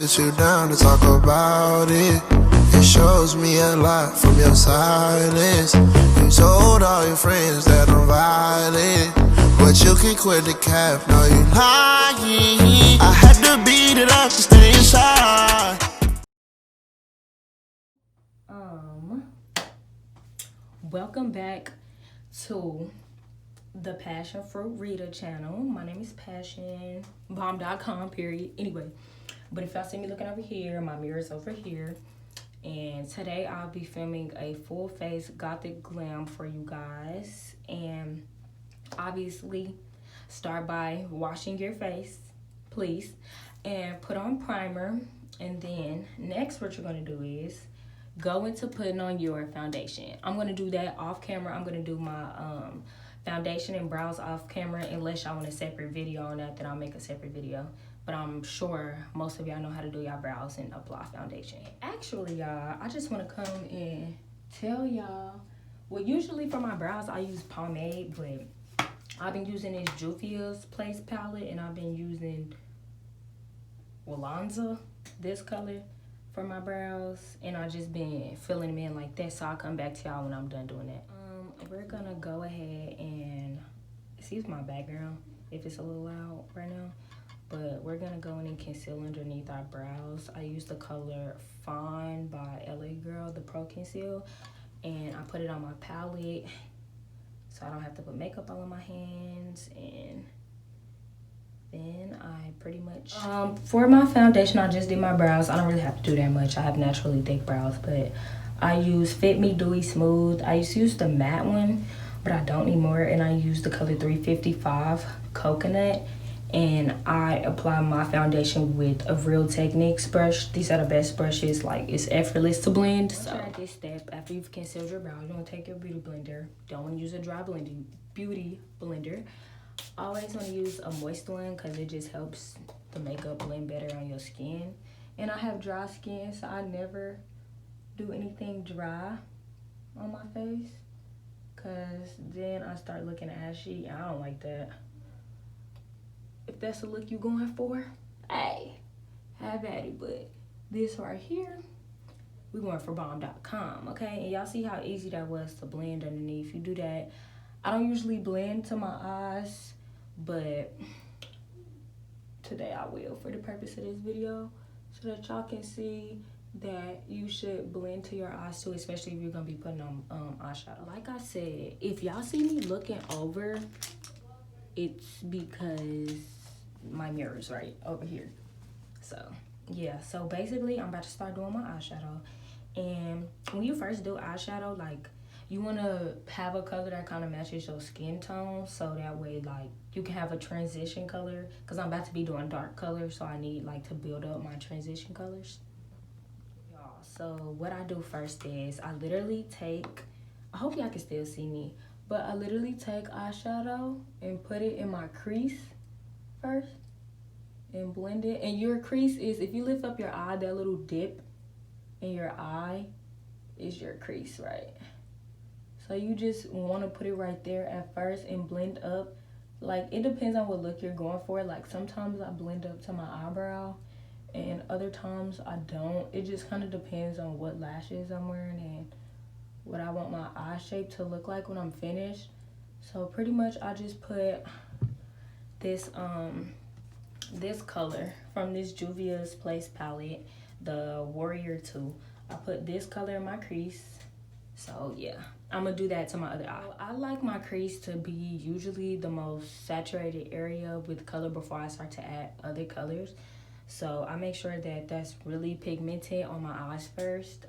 Sit you down to talk about it. It shows me a lot from your silence. You told all your friends that I'm violent, but you can quit the cap, no you lying. I had to beat it up to stay inside. Welcome back to the PassionFruit-Rita channel. My name is PassionBomb.com, period. Anyway, but if y'all see me looking over here, my mirror is over here. And today I'll be filming a full face gothic glam for you guys. And obviously, start by washing your face, please. And put on primer. And then next what you're going to do is go into putting on your foundation. I'm going to do that off camera. I'm going to do my foundation and brows off camera. Unless y'all want a separate video on that, then I'll make a separate video. But I'm sure most of y'all know how to do y'all brows and apply foundation. Actually, y'all, I just want to come and tell y'all, well, usually for my brows, I use pomade, but I've been using this Juvia's Place palette, and I've been using 𝐏𝐥𝐻𝐿, this color, for my brows, and I just been filling them in like that, so I'll come back to y'all when I'm done doing that. We're gonna go ahead and, excuse my background if it's a little loud right now, but we're gonna go in and conceal underneath our brows. I use the color Fawn by LA Girl, the Pro Conceal, and I put it on my palette so I don't have to put makeup all on my hands. And then I pretty much, for my foundation, I just did my brows. I don't really have to do that much. I have naturally thick brows, but I use Fit Me Dewy Smooth. I used to use the matte one, but I don't anymore, and I use the color 355 Coconut, and I apply my foundation with a Real Techniques brush. These are the best brushes, like it's effortless to blend. So at this step, after you've concealed your brows, you want to take your beauty blender. Don't want to use a dry blending beauty blender. Always want to use a moist one because it just helps the makeup blend better on your skin. And I have dry skin, so I never do anything dry on my face because then I start looking ashy. I don't like that. If that's the look you going for, hey, have at it. But this right here, we going for bomb.com, okay? And y'all see how easy that was to blend underneath. You do that. I don't usually blend to my eyes, but today I will for the purpose of this video, so that y'all can see that you should blend to your eyes too, especially if you're gonna be putting on eyeshadow. Like I said, if y'all see me looking over, it's because my mirror is right over here. So yeah, so basically I'm about to start doing my eyeshadow. And when you first do eyeshadow, like, you want to have a color that kind of matches your skin tone, so that way, like, you can have a transition color, because I'm about to be doing dark colors, so I need, like, to build up my transition colors. Y'all, so what I do first is I literally take, I hope y'all can still see me, but I literally take eyeshadow and put it in my crease first and blend it. And your crease is, if you lift up your eye, that little dip in your eye is your crease, right? So you just want to put it right there at first and blend up. Like, it depends on what look you're going for. Like, sometimes I blend up to my eyebrow, and other times I don't. It just kind of depends on what lashes I'm wearing and what I want my eye shape to look like when I'm finished. So pretty much I just put this this color from this Juvia's Place palette, the Warrior 2. I put this color in my crease. So yeah, I'm gonna do that to my other eye. I like my crease to be usually the most saturated area with color before I start to add other colors. So I make sure that that's really pigmented on my eyes first.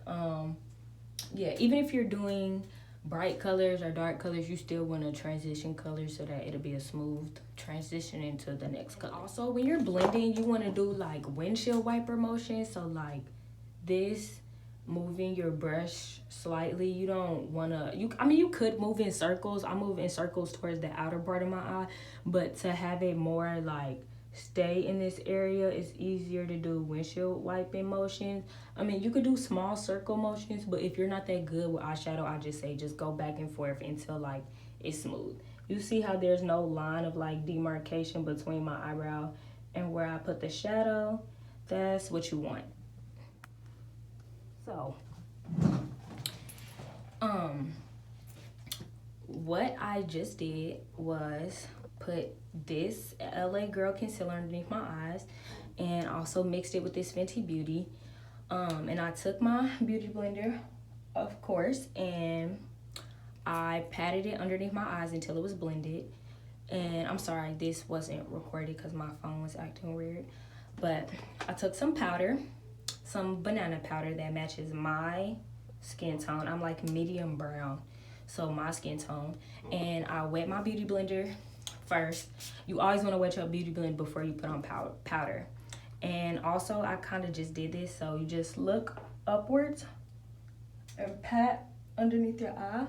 Yeah, even if you're doing bright colors or dark colors, you still want to transition colors so that it'll be a smooth transition into the next color. Also, when you're blending, you want to do like windshield wiper motion. So like this, moving your brush slightly. You don't want to, I mean, you could move in circles. I move in circles towards the outer part of my eye, but to have it more like stay in this area, it's easier to do windshield wiping motions. I mean, you could do small circle motions, but if you're not that good with eyeshadow, I just say just go back and forth until like it's smooth. You see how there's no line of like demarcation between my eyebrow and where I put the shadow? That's what you want. So, what I just did was put this LA Girl concealer underneath my eyes and also mixed it with this Fenty Beauty. And I took my beauty blender, of course, and I patted it underneath my eyes until it was blended. And I'm sorry, this wasn't recorded because my phone was acting weird. But I took some powder, some banana powder that matches my skin tone. I'm like medium brown, so my skin tone. And I wet my beauty blender first. You always want to wet your beauty blender before you put on powder. And also, I kind of just did this, so you just look upwards and pat underneath your eye.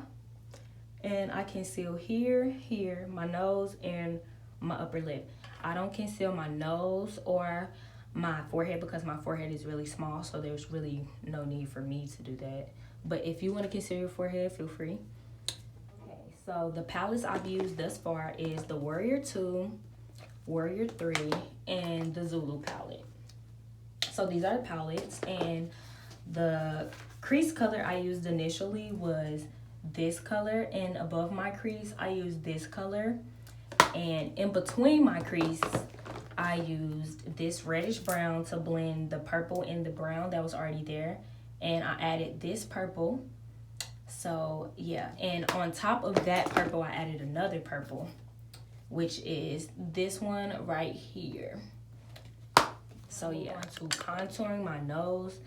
And I conceal here, my nose, and my upper lip. I don't conceal my nose or my forehead because my forehead is really small, so there's really no need for me to do that. But if you want to conceal your forehead, feel free. Okay, so the palettes I've used thus far is the Warrior 2, Warrior 3, and the Zulu palette. So these are the palettes, and the crease color I used initially was this color, and above my crease I used this color, and in between my crease I used this reddish brown to blend the purple and the brown that was already there, and I added this purple. So yeah, and on top of that purple I added another purple, which is this one right here. So yeah, to contouring my nose,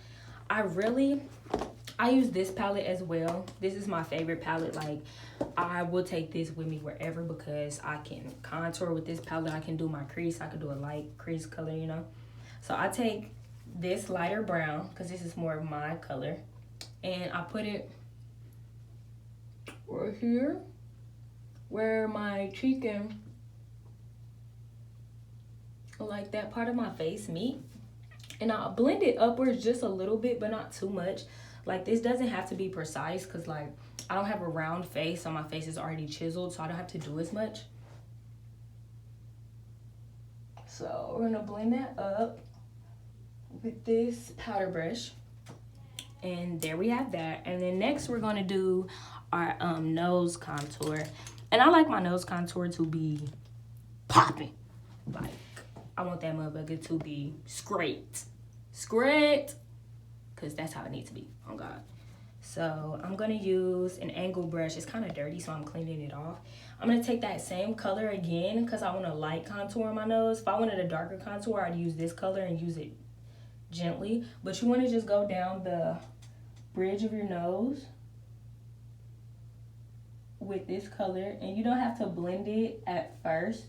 I use this palette as well. This is my favorite palette. Like, I will take this with me wherever because I can contour with this palette. I can do my crease. I can do a light crease color, you know. So I take this lighter brown because this is more of my color, and I put it right here where my cheek and like that part of my face meet, and I'll blend it upwards just a little bit, but not too much. Like, this doesn't have to be precise because, like, I don't have a round face, so my face is already chiseled, so I don't have to do as much. So we're gonna blend that up with this powder brush, and there we have that. And then next we're gonna do our nose contour, and I like my nose contour to be popping. Like, I want that motherfucker to be straight, because that's how it needs to be, oh God. So I'm gonna use an angle brush. It's kind of dirty, so I'm cleaning it off. I'm gonna take that same color again because I want a light contour on my nose. If I wanted a darker contour, I'd use this color and use it gently. But you wanna just go down the bridge of your nose with this color, and you don't have to blend it at first.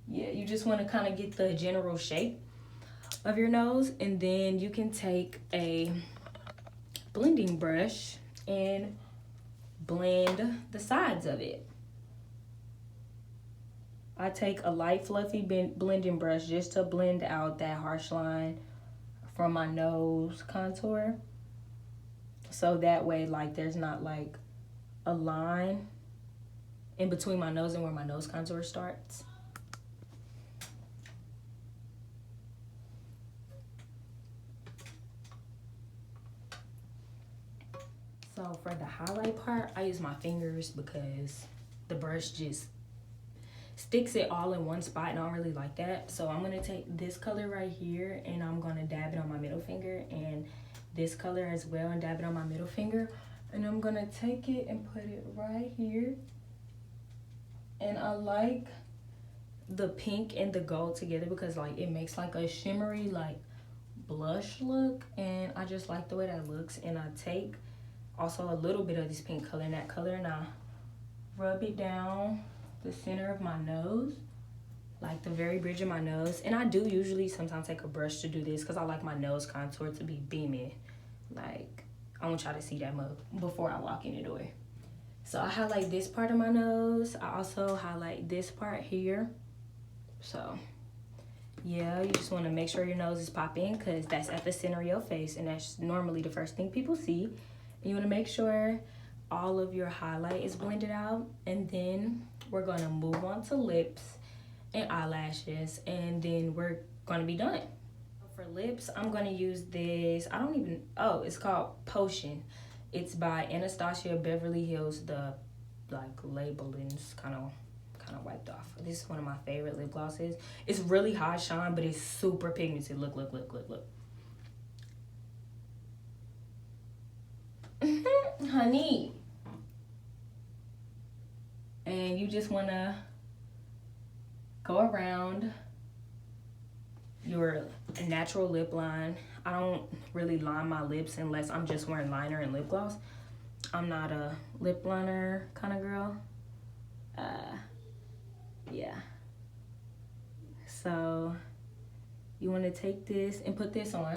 Yeah, you just want to kind of get the general shape of your nose, and then you can take a blending brush and blend the sides of it. I take a light fluffy blending brush just to blend out that harsh line from my nose contour, so that way, like, there's not like a line in between my nose and where my nose contour starts. So for the highlight part, I use my fingers because the brush just sticks it all in one spot, and I don't really like that. So I'm gonna take this color right here, and I'm gonna dab it on my middle finger, and this color as well, and dab it on my middle finger. And I'm gonna take it and put it right here. And I like the pink and the gold together because, like, it makes like a shimmery, like, blush look, and I just like the way that looks. And I take also a little bit of this pink color and that color, and I rub it down the center of my nose, like the very bridge of my nose. And I do usually sometimes take a brush to do this because I like my nose contour to be beaming. Like, I want y'all to see that mug before I walk in the door. So I highlight this part of my nose. I also highlight this part here. So yeah, you just want to make sure your nose is popping because that's at the center of your face, and that's normally the first thing people see. And you want to make sure all of your highlight is blended out. And then we're going to move on to lips. and eyelashes, and then we're gonna be done. For lips, I'm gonna use this. It's called Potion. It's by Anastasio, Beverly Hills. The labeling's kind of wiped off. This is one of my favorite lip glosses. It's really high shine, but it's super pigmented. Look. Honey. And you just wanna go around your natural lip line. I don't really line my lips unless I'm just wearing liner and lip gloss. I'm not a lip liner kind of girl. Yeah. So you want to take this and put this on.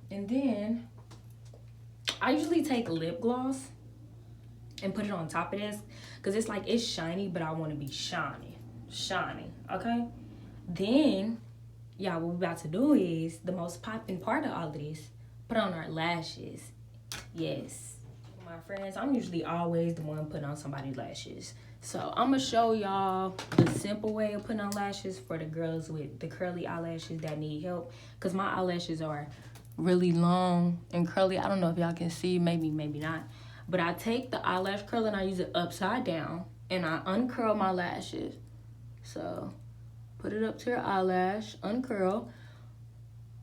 And then I usually take lip gloss and put it on top of this because it's shiny, but I want to be shiny, okay? Then, yeah, what we're about to do is the most popping part of all of this, put on our lashes. Yes. My friends, I'm usually always the one putting on somebody's lashes. So I'm gonna show y'all the simple way of putting on lashes for the girls with the curly eyelashes that need help. Cause my eyelashes are really long and curly. I don't know if y'all can see, maybe not. But I take the eyelash curl and I use it upside down and I uncurl my lashes. So put it up to your eyelash, uncurl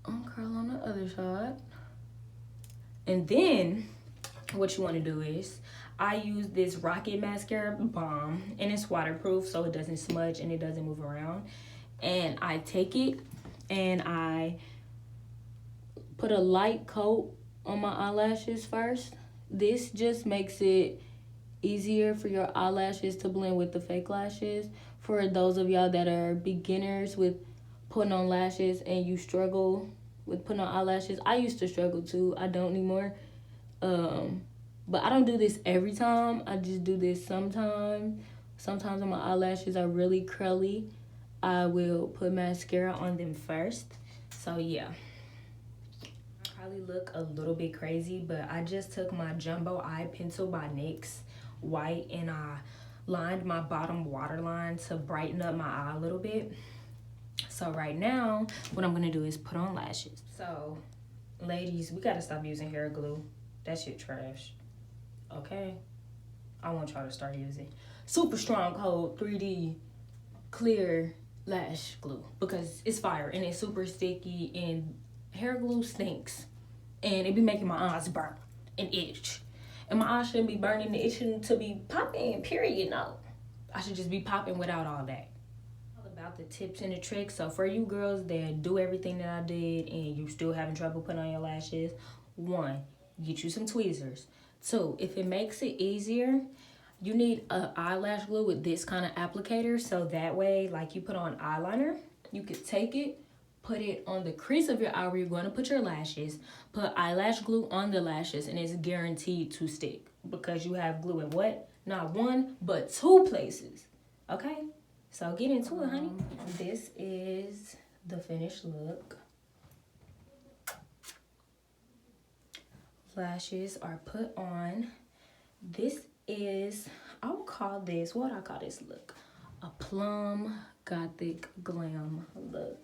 on the other side. And then what you want to do is I use this Rocket Mascara Balm, and it's waterproof so it doesn't smudge and it doesn't move around. And I take it and I put a light coat on my eyelashes first. This just makes it easier for your eyelashes to blend with the fake lashes. For those of y'all that are beginners with putting on lashes and you struggle with putting on eyelashes, I used to struggle too. I don't anymore. But I don't do this every time. I just do this sometimes. Sometimes when my eyelashes are really curly, I will put mascara on them first. So yeah. I probably look a little bit crazy, but I just took my Jumbo Eye Pencil by NYX white and I lined my bottom waterline to brighten up my eye a little bit. So right now, what I'm gonna do is put on lashes. So ladies, we gotta stop using hair glue. That shit trash. Okay? I want y'all to start using Super Strong Hold 3D Clear Lash Glue because it's fire and it's super sticky and hair glue stinks. And it be making my eyes burn and itch. And my eyes shouldn't be burning and itching to be popping, period. No. I should just be popping without all that. All about the tips and the tricks. So for you girls that do everything that I did and you still having trouble putting on your lashes, 1, get you some tweezers. 2, if it makes it easier, you need an eyelash glue with this kind of applicator. So that way, like you put on eyeliner, you could take it, put it on the crease of your eye where you're going to put your lashes, put eyelash glue on the lashes, and it's guaranteed to stick because you have glue in what? Not 1, but 2 places. Okay? So get into it, honey. This is the finished look. Lashes are put on. This is, I would call this, what I call this look? A plum gothic glam look.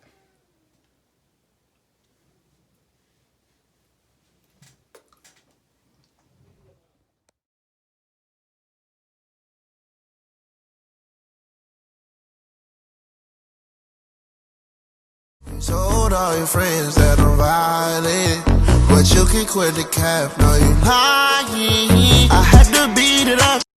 You told all your friends that I'm violent, but you can quit the cap, no you lying.